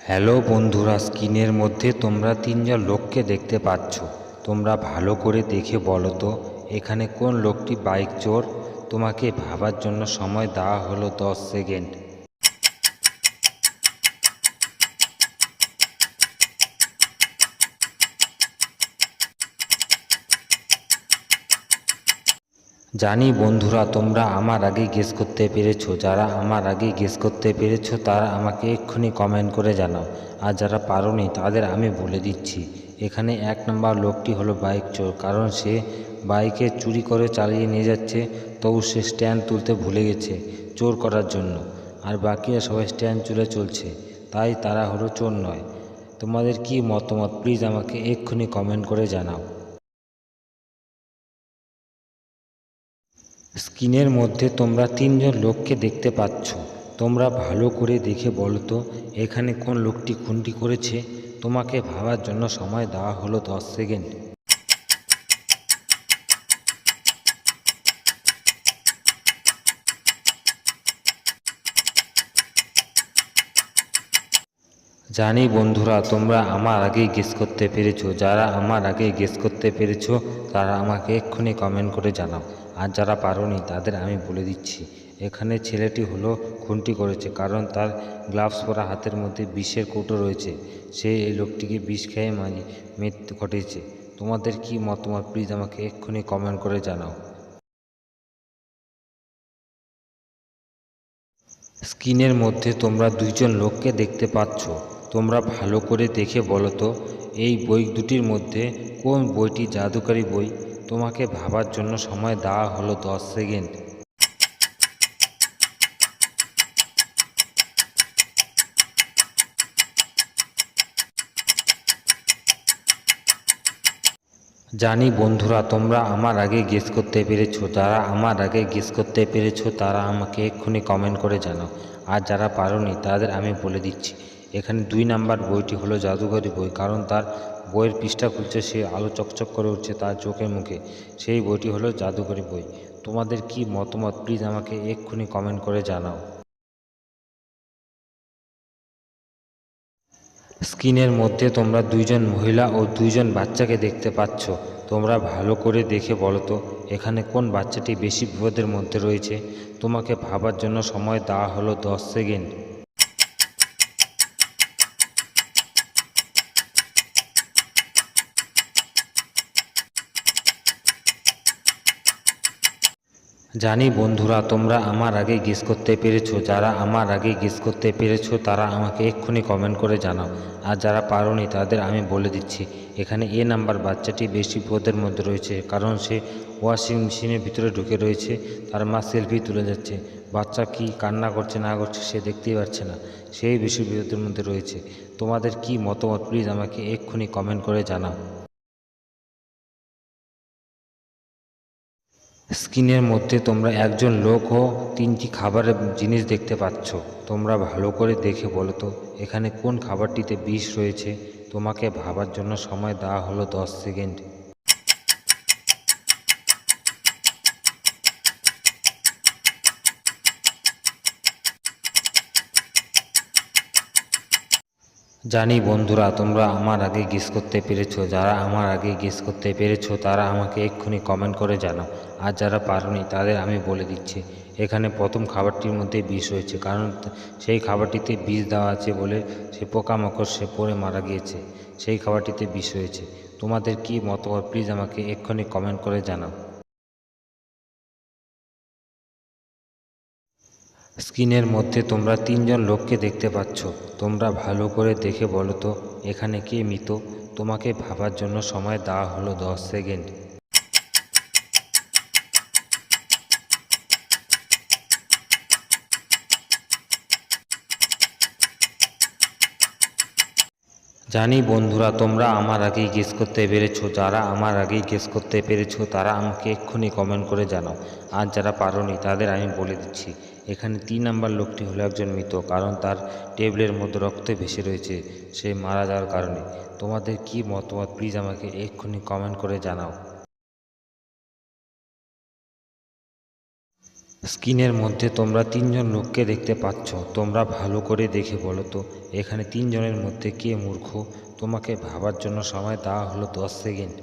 Hello বন্ধুরা, স্ক্রিনের মধ্যে তোমরা তিনজন লোককে দেখতে পাচ্ছ। তোমরা ভালো করে দেখে বলো তো এখানে কোন লোকটি বাইক চোর। তোমাকে ভাবার জন্য সময় দেওয়া হলো 10 সেকেন্ড। জানি বন্ধুরা, তোমরা আমার আগে গেস করতে পেরেছো। যারা আমার আগে গেস করতে পেরেছো তারা আমাকে এক্ষুনি কমেন্ট করে জানাও। আর যারা পারোনি তাদের আমি বলে দিচ্ছি, এখানে 1 নম্বর লোকটি হলো বাইক চোর। কারণ সে বাইকে চুরি করে চালিয়ে নিয়ে যাচ্ছে, তবু সে স্ট্যান্ড তুলতে ভুলে গেছে চোর করার জন্য। আর বাকিরা সবাই স্ট্যান্ড তুলে চলছে, তাই তারা হলো চোর নয়। তোমাদের কি মতামত প্লিজ আমাকে এক্ষুনি কমেন্ট করে জানাও। স্ক্রিনের মধ্যে তোমরা তিনজন লোককে দেখতে পাচ্ছ। তোমরা ভালো করে দেখে বলো তো এখানে কোন লোকটি খুনটি করেছে। তোমাকে ভাবার জন্য সময় দেওয়া হলো 10 সেকেন্ড। জানি বন্ধুরা, তোমরা আমার আগেই গেস করতে পেরেছো। যারা আমার আগে গেস করতে পেরেছো তারা আমাকে এক্ষুনি কমেন্ট করে জানাও। আর যারা পারোনি তাদের আমি বলে দিচ্ছি, এখানে ছেলেটি হলো খুনটি করেছে। কারণ তার গ্লাভস পরা হাতের মধ্যে বিষের কৌটো রয়েছে। সে এই লোকটিকে বিষ খেয়ে মৃত্যু ঘটেছে। তোমাদের কি মতামত প্লিজ আমাকে এক্ষুনি কমেন্ট করে জানাও। স্ক্রিনের মধ্যে তোমরা দুইজন লোককে দেখতে পাচ্ছ। তোমরা ভালো করে দেখে বলো তো এই বই দুটির মধ্যে কোন বইটি জাদুকরী বই। তোমাকে ভাবার জন্য সময় দেওয়া হলো 10 সেকেন্ড। জানি বন্ধুরা, তোমরা আমার আগে গেস করতে পেরেছো। যারা আমার আগে গেস করতে পেরেছো তারা আমাকে এক্ষুনি কমেন্ট করে জানাও। আর যারা পারোনি তাদের আমি বলে দিচ্ছি, এখানে 2 নাম্বার বইটি হলো জাদুকরী বই। কারণ তার বইয়ের পৃষ্ঠা খুলছে, সে আলো চকচক করে উঠছে তার চোখে মুখে। সেই বইটি হলো জাদুকরী বই। তোমাদের কি মতামত প্লিজ আমাকে এক্ষুনি কমেন্ট করে জানাও। স্ক্রিনের মধ্যে তোমরা দুইজন মহিলা ও দুইজন বাচ্চাকে দেখতে পাচ্ছ। তোমরা ভালো করে দেখে বলো তো এখানে কোন বাচ্চাটি বেশি বিপদের মধ্যে রয়েছে। তোমাকে ভাবার জন্য সময় দেওয়া হলো 10 সেকেন্ড। জানি বন্ধুরা, তোমরা আমার আগে গেস করতে পেরেছো। যারা আমার আগে গেস করতে পেরেছো তারা আমাকে এক্ষুনি কমেন্ট করে জানাও। আর যারা পারোনি তাদের আমি বলে দিচ্ছি, এখানে এ নাম্বার বাচ্চাটি বেশি বিপদের মধ্যে রয়েছে। কারণ সে ওয়াশিং মেশিনের ভিতরে ঢুকে রয়েছে, তার মা সেলফি তুলে যাচ্ছে। বাচ্চা কি কান্না করছে না করছে সে দেখতেই পারছে না, সেই বেশি বিপদের মধ্যে রয়েছে। তোমাদের কি মতামত প্লিজ আমাকে এক্ষুনি কমেন্ট করে জানাও। স্ক্রিনের মধ্যে তোমরা একজন লোক ও 3টি খাবারের জিনিস দেখতে পাচ্ছ। তোমরা ভালো করে দেখে বলো তো এখানে কোন খাবারটিতে বিষ রয়েছে। তোমাকে ভাবার জন্য সময় দেওয়া হলো 10 সেকেন্ড। জানি বন্ধুরা, তোমরা আমার আগে গেস করতে পেরেছো। যারা আমার আগে গেস করতে পেরেছো তারা আমাকে এক্ষুনি কমেন্ট করে জানাও। আর যারা পারোনি তাদের আমি বলে দিচ্ছি, এখানে প্রথম খাবারটির মধ্যে বিষ রয়েছে। কারণ সেই খাবারটিতে বিষ দেওয়া আছে বলে সে পোকামাকড় সে পড়ে মারা গিয়েছে। সেই খাবারটিতে বিষ রয়েছে। তোমাদের কি মতামত প্লিজ আমাকে এক্ষুনি কমেন্ট করে জানাও। স্ক্রিনের মধ্যে তোমরা তিনজন লোককে দেখতে পাচ্ছ। তোমরা ভালো করে দেখে বলো তো এখানে কে মৃত। তোমাকে ভাবার জন্য সময় দেওয়া হলো 10 সেকেন্ড। জানি বন্ধুরা, তোমরা আমার আগেই গেস করতে পেরেছো। যারা আমার আগেই গেস করতে পেরেছো তারা আমাকে এক্ষুনি কমেন্ট করে জানাও। আর যারা পারোনি তাদের আমি বলে দিচ্ছি, এখানে 3 নাম্বার লোকটি হলো একজন মৃত। কারণ তার টেবিলের মধ্যে রক্ত ভেসে রয়েছে সে মারা যাওয়ার কারণে। তোমাদের কি মতামত প্লিজ আমাকে এক্ষুনি কমেন্ট করে জানাও। স্ক্রিনের মধ্যে তোমরা তিনজন লোককে দেখতে পাচ্ছ। তোমরা ভালো করে দেখে বলো তো এখানে তিনজনের মধ্যে কে মূর্খ? তোমাকে ভাবার জন্য সময় দেওয়া হলো 10 সেকেন্ড।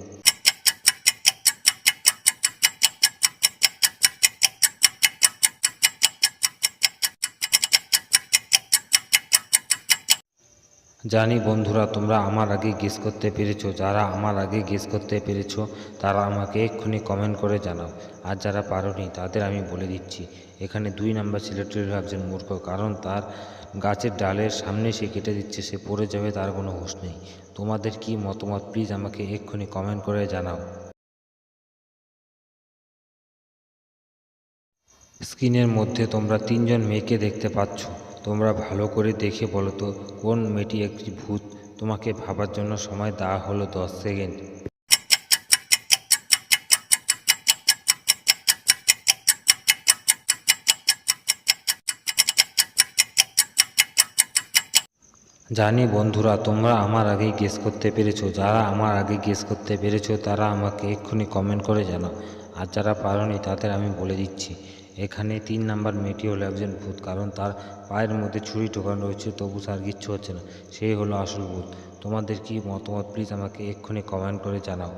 জানি বন্ধুরা তোমরা আমার আগে গেস করতে পেরেছো। যারা আমার আগে গেস করতে পেরেছো তারা আমাকে এক্ষুনি কমেন্ট করে জানাও। আর যারা পারোনি তাদের আমি বলে দিচ্ছি, এখানে 2 নম্বর ছেলেটির একজন মূর্খ, কারণ তার গাছের ডালের সামনে সে কেটে দিচ্ছে, সে পড়ে যাবে, তার কোনো হুঁশ নেই। তোমাদের কি মতামত প্লিজ আমাকে এক্ষুনি কমেন্ট করে জানাও। স্ক্রিনের মধ্যে তোমরা তিনজন মেয়েকে দেখতে পাচ্ছ। তোমরা ভালো করে দেখে বলো তো কোন মেয়েটি একটি ভূত? তোমাকে ভাবার জন্য সময় দেওয়া হলো 10 সেকেন্ড। জানি বন্ধুরা তোমরা আমার আগেই গেস করতে পেরেছো। যারা আমার আগে গেস করতে পেরেছো তারা আমাকে এক্ষুনি কমেন্ট করে জানাও। আর যারা পারোনি তাদের আমি বলে দিচ্ছি, এখানে 3 নম্বর মেয়েটি হলো একজন ভূত, কারণ তার পায়ের মধ্যে ছুরি ঢোকানো রয়েছে তবু তার কিচ্ছু হচ্ছে না, সেই হলো আসল ভূত। তোমাদের কি মতামত প্লিজ আমাকে এক্ষুনি কমেন্ট করে জানাও।